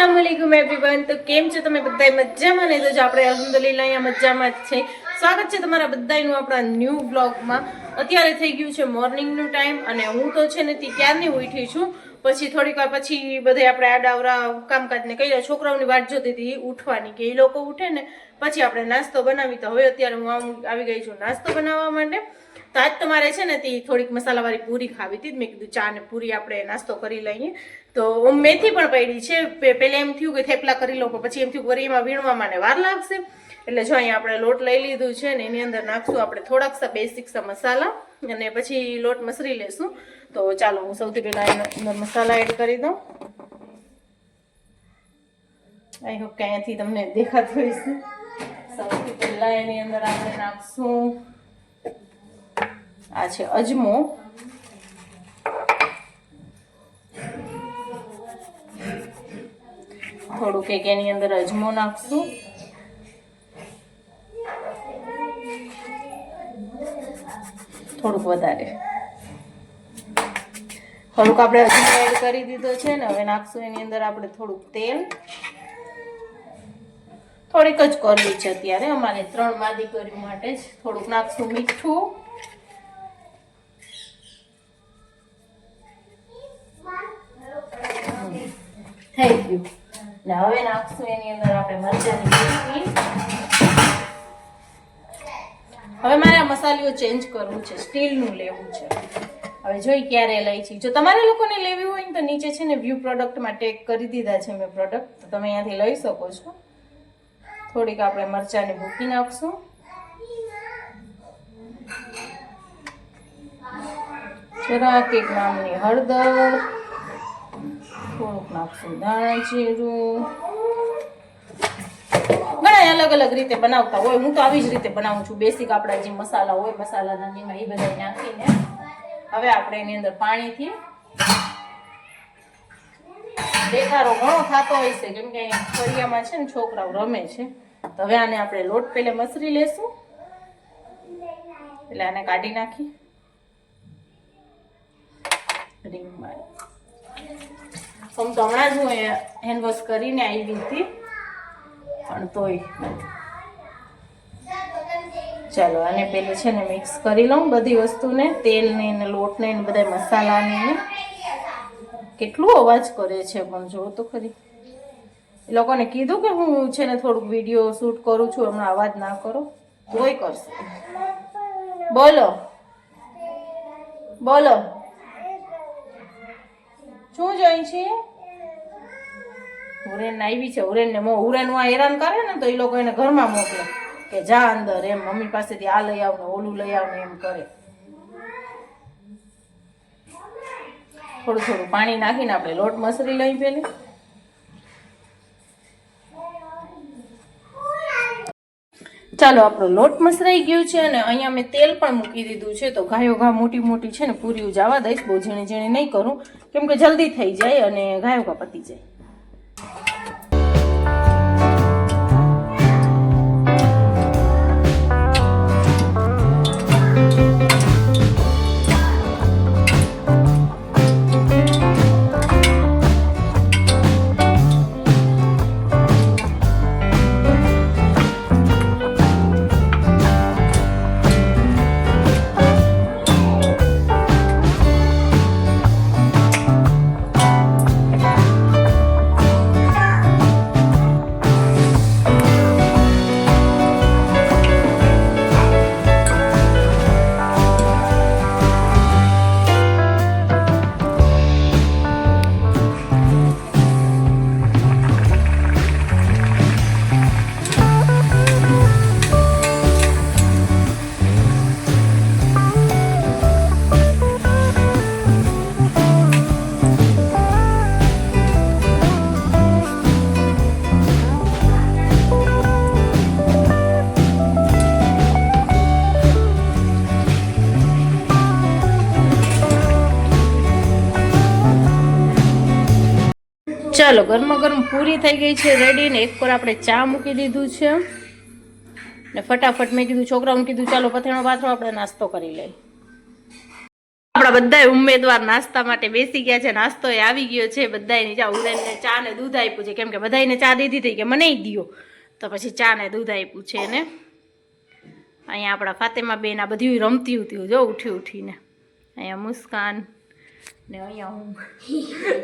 अस्सलामुअलैकुम एवरीवन। तो केम छे તમે બધાય મજામાં ને? તો આપણે અલ્હમ્દુલિલ્લાહ અહીંયા મજામાં જ છે। સ્વાગત છે તમારા બધાયનું આપણા ન્યૂ વ્લોગમાં। અત્યારે થઈ ગયું છે મોર્નિંગનો ટાઈમ અને હું તો છે ને ક્યારની ઉઠી છું। પછી થોડીક વાર પછી બધે આપણે આડાવરા કામકાજને કર્યા, છોકરાઓની વાટ જોતી હતી ઉઠવાની કે એ લોકો ઉઠે ને પછી આપણે નાસ્તો બનાવી। તો હવે અત્યારે હું આવી ગઈ છું નાસ્તો બનાવવા માટે। તો આજ તમારે છે ને તે થોડીક મસાલાવાળી પૂરી ખાવી હતી। મેં કીધું ચા ને પૂરી આપણે નાસ્તો કરી લઈએ। તો મેથી પણ પડી છે। પહેલા એમ થયું કે થેપલા કરી લો, પણ પછી એમ થયું વરી એમાં વીણવામાં વાર લાગશે, એટલે જો અહીંયા આપણે લોટ લઈ લીધું છે ને એની અંદર નાખશું આપણે થોડાક સા બેસિક સા મસાલા અને પછી લોટ મસરી લેશું। તો ચાલો હું સૌથી પહેલા એના અંદર મસાલા એડ કરી દઉં। આઈ હોપ કે અહીંયાથી તમને દેખાતું હશે। સૌથી પહેલા એની અંદર આપણે નાખશું આ છે અજમો, થોડુંક એક એની અંદર અજમો નાખશું, થોડુંક વધારે, થોડુંક આપણે અજમો એડ કરી દીધો છે ને। હવે નાખશું એની અંદર આપણે થોડુંક તેલ, થોડીક જ કરવી છે અત્યારે અમારે 3 માદી કરી માટે જ। થોડુંક નાખશું મીઠું, થઈ ગયું ને। હવે નાખશું એની અંદર આપણે મરચાંની ભૂકી। હવે મારે આ મસાલીઓ ચેન્જ કરવું છે, સ્ટીલનું લેવું છે। હવે જોઈ ક્યારે લઈ છે। જો તમારે લોકોને લેવી હોય ને તો નીચે છે ને વ્યૂ પ્રોડક્ટમાં ટેગ કરી દીધા છે મેં પ્રોડક્ટ, તો તમે અહીંયાથી લઈ શકો છો। થોડીક આપણે મરચાંની ભૂકી નાખશું, જરાક એક નામની હળદર, થોડુંક નાખશું ધાણા જીરું। ઘણા અલગ અલગ રીતે બનાવતા હોય, હું તો આવી જ રીતે બનાવું છું। બેસિક આપણા જે મસાલા હોય મસાલાના એમાં એ બધા નાખીને હવે આપણે એની અંદર પાણીથી દેખારો ઘણો થતો હોય છે કેમ કે ફળિયામાં છે ને છોકરાઓ રમે છે। તો હવે આને આપણે લોટ પહેલા મસરી લેશું, એટલે આને કાઢી નાખી રીંગમાં। હું તો હમણાં જ હું હેન્ડ વોશ કરીને આવી હતી, પણ તોય ચાલો આને પેલું છે ને મિક્સ કરી લઉં બધી વસ્તુને, તેલને ને લોટને ને બધા મસાલાને। કેટલું અવાજ કરે છે પણ જો તો ખરી। એ લોકોને કીધું કે હું છે ને થોડુંક વિડીયો શૂટ કરું છું, હમણાં અવાજ ના કરો તોય કરશે। બોલો બોલો શું જોઈ છે? હુરેન આવી છે, હુરેન ને હુરેન હેરાન કરે ને તો એ લોકો એને ઘરમાં મોકલે કે જા અંદર, એમ મમ્મી પાસેથી આ લઈ આવ ને ઓલું લઈ આવ ને એમ કરે। થોડું થોડું પાણી નાખીને આપણે લોટ મસરી લઈ પેલી। ચાલો આપણો લોટ મસરાઈ ગયું છે અને અહીંયા મેં તેલ પણ મૂકી દીધું છે। તો ગાયો ઘા મોટી મોટી છે ને પૂરી જવા દઈશ, બહુ ઝીણી ઝીણી નહીં કરું કેમ કે જલ્દી થઈ જાય અને ગાયો ઘા પતી જાય। ચાલો ગરમા ગરમ પૂરી થઈ ગઈ છે રેડી ને એક પર આપણે ચા મૂકી દીધું છે ને ફટાફટ મેં કીધું છોકરાઓને કીધું ચાલો પથેણો પાથરો આપણે નાસ્તો કરી લઈએ। આપણા બધા ઉમેદવાર નાસ્તા માટે બેસી ગયા છે. નાસ્તો એ આવી ગયો છે બધાને. જા ઉદયનને ચા ને દૂધ આપ્યું છે, કેમ કે બધાને ચા દીધી હતી કે મને દો, તો પછી ચા ને દૂધ આપ્યું છે એને. અહીંયા આપણા ફાતેમા બેન આ બધી રમતી હતી જો ઉઠી ઉઠીને. અહીંયા મુસ્કાન ને અહીંયા હું.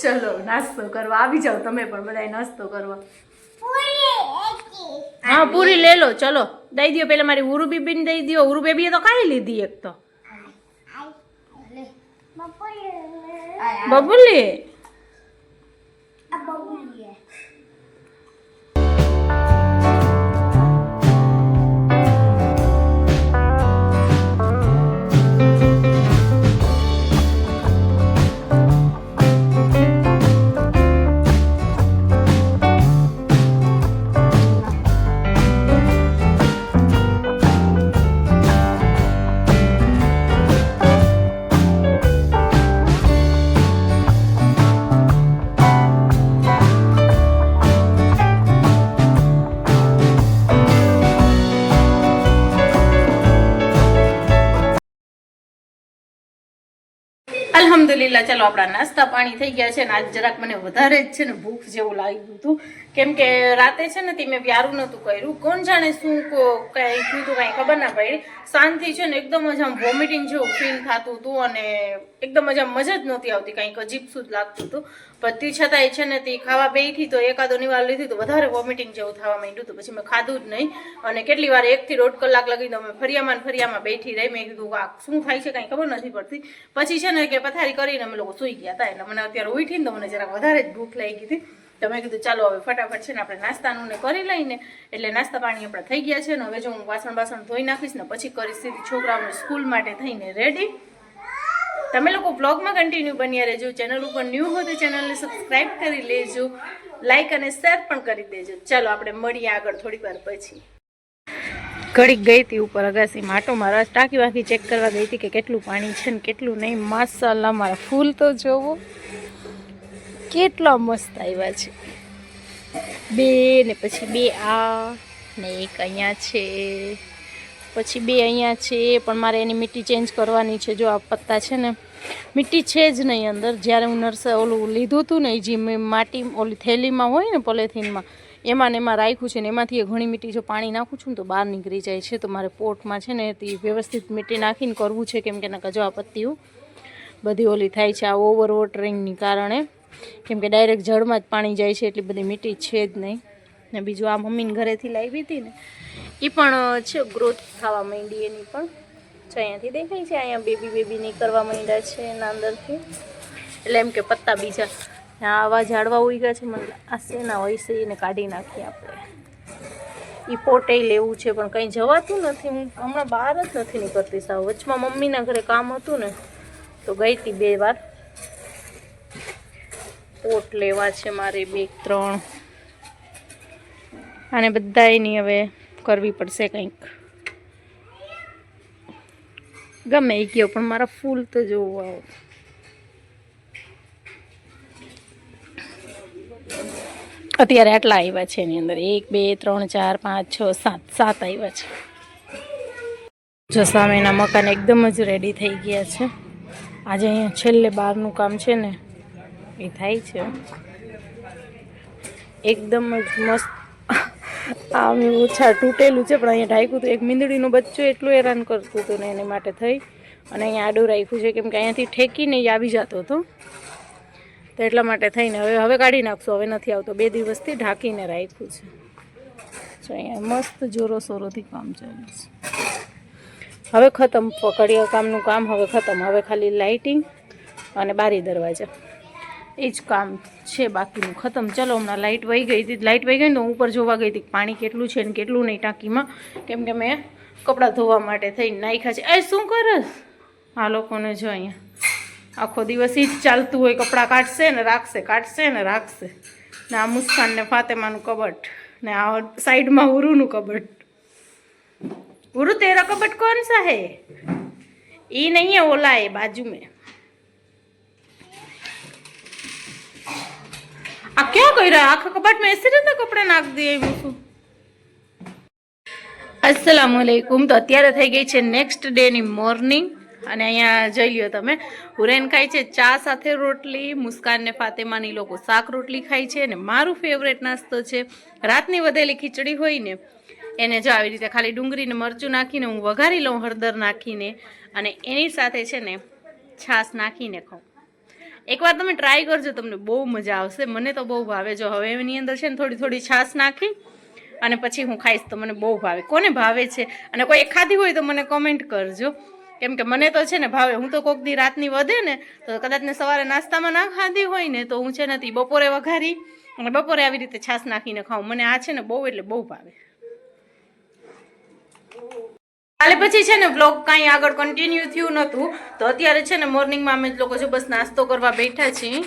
ચલો નાસ્તો કરવા આવી જાઓ તમે પણ બધા નાસ્તો કરવા. હા પૂરી લે લો. ચલો દઈ દો પેલા મારી ઉરુ બેબીને દઈ દો. ઉરુ બેબીએ તો ખાઈ લીધી એક તો. બબુલી અલ્હમ્દુલિલ્લાહ. ચાલો આપણા નાસ્તા પાણી થઈ ગયા છે ને આજ જરાક મને વધારે જ છે ને ભૂખ જેવું લાગ્યું હતું, કેમ કે રાતે છે ને મેં વ્યારું નહોતું કર્યું. કોણ જાણે શું કઈ થયું હતું કઈ ખબર ના પડી. શાંતિ છે ને એકદમ જ આમ વોમિટિંગ જેવું ફીલ થતું હતું અને એકદમ જ આમ મજા જ નહોતી આવતી, કંઈક અજીબ શું જ લાગતું હતું. પણ તે છતાંય છે ને તે ખાવા બેઠી તો એકાદો નિવાર લીધી તો વધારે વોમિટિંગ જેવું થવા માંડ્યું હતું. પછી મેં ખાધું જ નહીં અને કેટલી વાર 1 થી 1.5 કલાક લગી તો મેં ફરિયામાં બેઠી રહી. મેં કીધું આ શું થાય છે કંઈ ખબર નથી પડતી. પછી છે ને કે પથારી કરીને અમે લોકો સૂઈ ગયા હતા. એટલે મને અત્યારે ઉઠીને તો મને જરાક વધારે જ ભૂખ લાગી હતી. તો મેં કીધું ચાલો હવે ફટાફટ છે ને આપણે નાસ્તાનું ને કરી લઈને. એટલે નાસ્તા પાણી આપણે થઈ ગયા છે ને હવે જો હું વાસણ ધોઈ નાખીશ ને પછી કરીશ સીધી છોકરાઓને સ્કૂલ માટે થઈને રેડી. તમે લોકો બ્લોગમાં કન્ટિન્યુ બન્યા રહેજો. ચેનલ ઉપર ન્યૂ હોય તો ચેનલને સબસ્ક્રાઈબ કરી લેજો, લાઈક અને શેર પણ કરી દેજો. ચાલો આપણે મળીએ આગળ થોડી વાર પછી. ઘડીક ગઈ હતી ઉપર અગાસી માટો મારા ટાંકી વાકી ચેક કરવા ગઈ હતી કે કેટલું પાણી છે ને કેટલું નહીં. માશાલ્લાહ મારા ફૂલ તો જોવો કેટલા મસ્ત આવ્યા છે. 2 ને પછી 2 આ ને 1 અહીંયા છે, પછી 2 અહીંયા છે. પણ મારે એની મીઠી ચેન્જ કરવાની છે. જો આ પત્તા છે ને મીઠી છે જ નહીં અંદર. જ્યારે હું ઓલું લીધું હતું ને જે મેં માટી ઓલી થેલીમાં હોય ને પોલિથીનમાં એમાં ને એમાં રાખ્યું છે ને એમાંથી ઘણી મીઠી જો પાણી નાખું છું ને તો બહાર નીકળી જાય છે. તો મારે પોટમાં છે ને તે વ્યવસ્થિત મીઠી નાખીને કરવું છે, કેમ કે નકર જો આ પત્તીઓ બધી ઓલી થાય છે આ ઓવર વોટરિંગની કારણે, કેમ કે ડાયરેક્ટ જળમાં જ પાણી જાય છે એટલી બધી મીઠી છે જ નહીં. ને બીજું આ મમ્મીને ઘરેથી લાવી હતી ને એ પણ છે ગ્રોથ થવા માંડી એની પણ છે. અહીંયાથી દેખાય છે અહીંયા બેબી નહીં કરવા માંડ્યા છે એના અંદરથી. એટલે એમ કે પત્તા બીજા આવા ઝાડવા ઉગ્યા છે. મને આ શેના હોય છે એને કાઢી નાખીએ આપણે. એ પોટે લેવું છે પણ કંઈ જવાતું નથી. હું હમણાં બહાર જ નથી નીકળતી સાવ. વચમાં મમ્મીના ઘરે કામ હતું ને તો ગઈ હતી 2 વાર. પોટ લેવા છે મારે 2-3. અને બધા એની હવે કરવી પડશે કંઈક. ગમે એ ગયો પણ મારા ફૂલ તો જોવું આવો. અત્યારે આટલા આવ્યા છે એની અંદર 1 2 3 4 5 6 7 આવ્યા છે. જો સામેના મકાન એકદમ જ રેડી થઈ ગયા છે. આજે અહીંયા છેલ્લે બહારનું કામ છે ને એ થાય છે એકદમ જ મસ્ત. આમ ઓછા તૂટેલું છે પણ અહીંયા ઢાંક્યું હતું. એક મીંદડીનું બચ્ચું એટલું હેરાન કરતું હતું ને એને માટે થઈ અને અહીંયા આડું રાખ્યું છે, કેમ કે અહીંયાથી ઠેકીને આવી જતો હતો તો એટલા માટે થઈને હવે કાઢી નાખશું. હવે નથી આવતો. 2 દિવસથી ઢાંકીને રાખ્યું છે. તો અહીંયા મસ્ત જોરો શોરોથી કામ ચાલે છે. હવે ખતમ પકડિયા કામનું કામ હવે ખતમ. હવે ખાલી લાઇટિંગ અને બારી દરવાજા એ જ કામ છે, બાકીનું ખતમ. ચલો હમણાં લાઇટ વહી ગઈ હતી. લાઇટ વહી ગઈ ને તો હું ઉપર જોવા ગઈ હતી પાણી કેટલું છે ને કેટલું નહીં ટાંકીમાં, કેમ કે મેં કપડાં ધોવા માટે થઈને નાખ્યા છે. એ શું કરે આ લોકોને જો અહીંયા આખો દિવસ એ જ ચાલતું હોય. કપડાં કાઢશે ને રાખશે, કાઢશે ને રાખશે. ને આ મુસ્કાન ને ફાતેમાનું કબટ ને આ સાઈડમાં ઉરુનું કબટ. उरु तेरा कबट कौन सा है? ये नहीं है, ओला है बाजू में. आ क्या कर रहा है? आखा कबट में ऐसे रहता कपड़े नाख दिए मुझको. अस्सलामुअलैकुम. तो અત્યારે થઈ ગઈ છે નેક્સ્ટ ડે ની મોર્નિંગ અને અહીંયા જોઈ લ્યો તમે, હુરેન ખાય છે ચા સાથે રોટલી, મુસ્કાન ને ફાતેમાની લોકો શાક રોટલી ખાય છે. અને મારું ફેવરેટ નાસ્તો છે રાતની વધેલી ખીચડી હોય ને એને જો આવી રીતે ખાલી ડુંગળી ને મરચું નાખીને હું વઘારી લઉં હળદર નાખીને, અને એની સાથે છે ને છાશ નાખીને ખાઉં. એકવાર તમે ટ્રાય કરજો, તમને બહુ મજા આવશે. મને તો બહુ ભાવે. જો હવે એની અંદર છે ને થોડી થોડી છાશ નાખી અને પછી હું ખાઈશ તો મને બહુ ભાવે. કોને ભાવે છે અને કોઈ ખાધી હોય તો મને કમેન્ટ કરજો, કેમ કે મને તો છે ને ભાવે. હું તો કોક દી રાતની વધે ને તો કદાચ ને સવારે નાસ્તામાં ના ખાધી હોય ને તો હું છે ને બપોરે વઘારી અને બપોરે આવી રીતે છાશ નાખીને ખાઉં. મને આ છે ને બહુ એટલે બહુ ભાવે. કાલે પછી છે ને વ્લોગ કાંઈ આગળ કન્ટિન્યુ થયું નહોતું, તો અત્યારે છે ને મોર્નિંગમાં અમે લોકો જો બસ નાસ્તો કરવા બેઠા છીએ.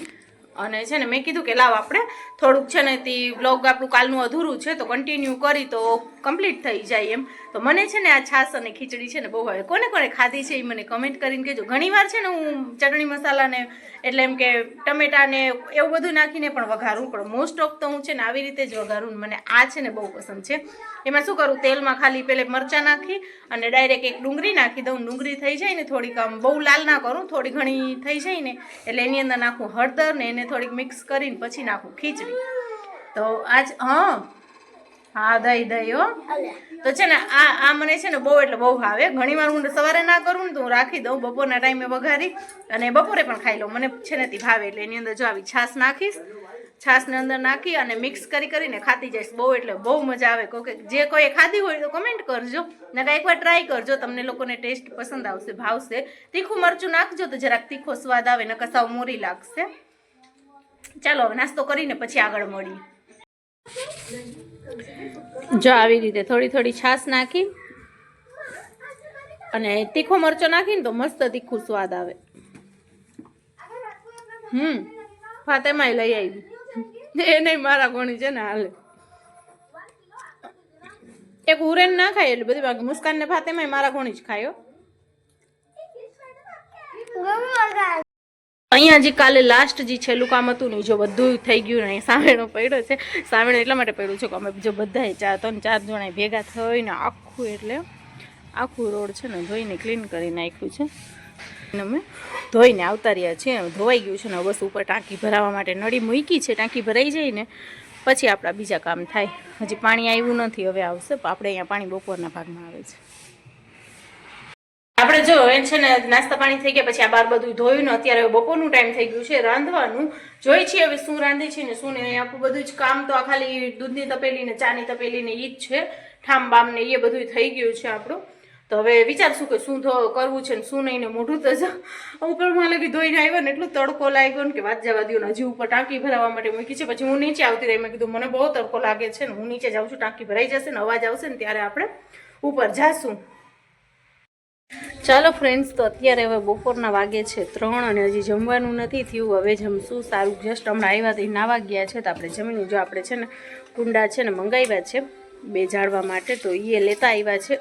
અને છે ને મેં કીધું કે લાવ આપણે થોડુંક છે ને તે વ્લોગ આપણું કાલનું અધૂરું છે તો કન્ટિન્યુ કરી તો કમ્પ્લીટ થઈ જાય એમ. તો મને છે ને આ છાશ અને ખીચડી છે ને બહુ ભાવે. કોને કોને ખાધી છે એ મને કમેન્ટ કરીને કહેજો. ઘણીવાર છે ને હું ચટણી મસાલાને એટલે એમ કે ટમેટાને એવું બધું નાખીને પણ વઘારું, પણ મોસ્ટ ઓફ તો હું છે ને આવી રીતે જ વઘારું. મને આ છે ને બહુ પસંદ છે. એમાં શું કરું, તેલમાં ખાલી પહેલે મરચાં નાખી અને ડાયરેક્ટ એક ડુંગળી નાખી દઉં. ડુંગળી થઈ જાય ને થોડીક આમ બહુ લાલ ના કરું, થોડી ઘણી થઈ જાય ને એટલે એની અંદર નાખું હળદર ને એને થોડીક મિક્સ કરીને પછી નાખું ખીચડી. તો આજ હા દહીં હો. તો છે ને આ મને છે ને બહુ એટલે બહુ ભાવે. ઘણીવાર હું સવારે ના કરું ને તો હું રાખી દઉં, બપોરના ટાઈમે વઘારી અને બપોરે પણ ખાઈ લઉં. મને છે ને તે ભાવે. એટલે એની અંદર જો આવી છાશ નાખીશ, છાશને અંદર નાખી અને મિક્સ કરીને ખાતી જઈશ. બહુ એટલે બહુ મજા આવે. કે જે કોઈ ખાધી હોય તો કમેન્ટ કરજો ને એકવાર ટ્રાય કરજો, તમને લોકોને ટેસ્ટ પસંદ આવશે, ભાવશે. તીખું મરચું નાખજો તો જરાક તીખો સ્વાદ આવે, નકર સાવ મોરી લાગશે. ચાલો હવે નાસ્તો કરીને પછી આગળ મળીએ. જો આવી રીતે થોડી થોડી છાશ નાખી અને તીખો મરચો નાખીને તો મસ્ત તીખું સ્વાદ આવે. ફાતેમાય લઈ આવી એ નહીં મારા કોણી છે ને હાલે. એક ઉરેન ના ખાય એટલે બધી બાકી મુસ્કાન ને ફાતેમાય મારા કોણી જ ખાયો. અહીંયા જે કાલે લાસ્ટ જે છેલ્લું કામ હતું ને જો બધું થઈ ગયું ને સામેણો પડ્યો છે. સામેણો એટલા માટે પડ્યું છે કે અમે જો બધાએ 3-4 જણા ભેગા થઈને આખું એટલે આખું રોડ છે ને ધોઈને ક્લીન કરી નાખ્યું છે. અમે ધોઈને આવતા રહ્યા છીએ. ધોવાઈ ગયું છે ને બસ ઉપર ટાંકી ભરાવા માટે નળી મૂકી છે. ટાંકી ભરાઈ જાય ને પછી આપણા બીજા કામ થાય. હજી પાણી આવ્યું નથી, હવે આવશે. આપણે અહીંયા પાણી બપોરના ભાગમાં આવે છે. આપણે જો એ છે ને નાસ્તા પાણી થઈ ગયા પછી આ બાર બધું ધોયું ને અત્યારે બપોરનું ટાઈમ થઈ ગયું છે, રાંધવાનું જોઈ છીએ હવે શું રાંધી છે ને શું ને. આપણું બધું જ કામ તો આ ખાલી દૂધની તપેલી ને ચાની તપેલી ને ઈ જ છે, ઠામ બામ ને એ બધું થઈ ગયું છે આપણું. તો હવે વિચારશું કે શું કરવું છે ને શું નહીં. ને મોઢું તો ઉપરમાં લગી ધોઈને આવ્યો ને એટલું તડકો લાગ્યો ને કે વાત જવા દો ને. હજી ઉપર ટાંકી ભરાવા માટે મૂકી છે. પછી હું નીચે આવતી રહી. મેં કીધું મને બહુ તડકો લાગે છે ને હું નીચે જાઉં છું, ટાંકી ભરાઈ જશે ને અવાજ આવશે ને ત્યારે આપણે ઉપર જાશું. ચાલો ફ્રેન્ડ્સ, તો અત્યારે હવે બપોરના વાગે છે 3 અને હજી જમવાનું નથી થયું. હવે જમશું. સારું જસ્ટ હમણાં આવ્યા તો નાવા ગયા છે તો આપણે જમીને જો આપણે છે ને કુંડા છે ને મંગાવ્યા છે 2 ઝાડવા માટે, તો એ લેતા આવ્યા છે.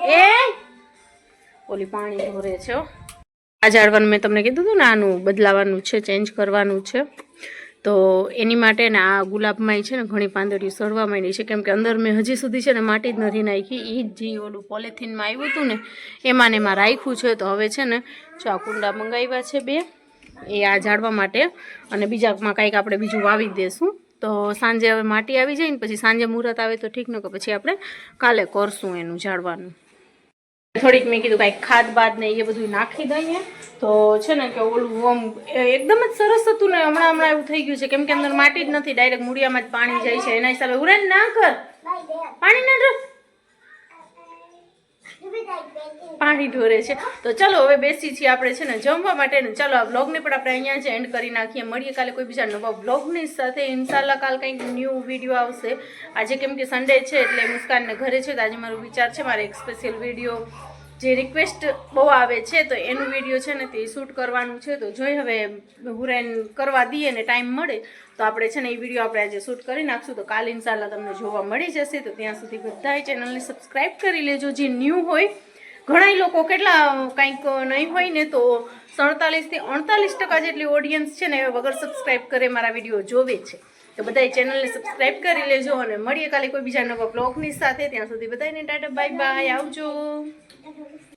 ઓલી પાણી ઢોરે છે. આ ઝાડવાનું મેં તમને કીધું હતું ને આનું બદલાવાનું છે, ચેન્જ કરવાનું છે. તો એની માટે ને આ ગુલાબમાં છે ને ઘણી પાંદડીઓ સડવા માંડી છે, કેમ કે અંદર મેં હજી સુધી છે ને માટી જ નથી નાખી. એ જે ઓલું પોલિથીનમાં આવ્યું હતું ને એમાં ને એમાં રાખ્યું છે. તો હવે છે ને જો આ કુંડા મંગાવ્યા છે 2 એ આ ઝાડવા માટે, અને બીજામાં કાંઈક આપણે બીજું વાવી દેશું. તો સાંજે હવે માટી આવી જાય ને પછી સાંજે મુહૂર્ત આવે તો ઠીક ન, કે પછી આપણે કાલે કરશું એનું ઝાડવાનું. થોડીક મેં કીધું કાંઈક ખાદ બાદ ને એ બધું નાખી દઈએ તો છે ને કે ઓલું આમ એકદમ જ સરસ હતું ને. હમણાં એવું થઈ ગયું છે કેમ કે અંદર માટી જ નથી, ડાયરેક્ટ મૂળિયામાં જ પાણી જાય છે. એના હિસાબે ઉરેન ના કર, પાણી ના ઢોર, પાણી ઢોરે છે. તો ચલો હવે બેસી છીએ આપણે છે ને જમવા માટે ને. ચાલો આ બ્લોગને પણ આપણે અહીંયા જ એન્ડ કરી નાખીએ. મળીએ કાલે કોઈ બીજા નવા બ્લોગની સાથે. ઇન્શાલ્લાહ કાલ કંઈક ન્યૂ વિડીયો આવશે. આજે કેમ કે સન્ડે છે એટલે મુસ્કાનને ઘરે છે તો આજે મારો વિચાર છે મારે એક સ્પેશિયલ વિડીયો જે રિક્વેસ્ટ બહુ આવે છે તો એનું વિડીયો છે ને તે શૂટ કરવાનું છે. તો જોઈ હવે હુરેન કરવા દઈએ ને ટાઈમ મળે તો આપણે છે ને એ વિડીયો આપણે આજે શૂટ કરી નાખશું. તો કાલ ઇન્શાલ્લાહ તમને જોવા મળી જશે. તો ત્યાં સુધી બધાય ચેનલને સબસ્ક્રાઈબ કરી લેજો જે ન્યૂ હોય. ઘણા લોકો કેટલા કંઈક નહીં હોય ને તો 47 થી 48% જેટલી ઓડિયન્સ છે ને એ વગર સબસ્ક્રાઈબ કરે મારા વિડીયો જોવે છે. તો બધાય ચેનલને સબસ્ક્રાઈબ કરી લેજો અને મળીએ કાલે કોઈ બીજા નવા બ્લોગની સાથે. ત્યાં સુધી બધાને ટાટા બાય બાય, આવજો.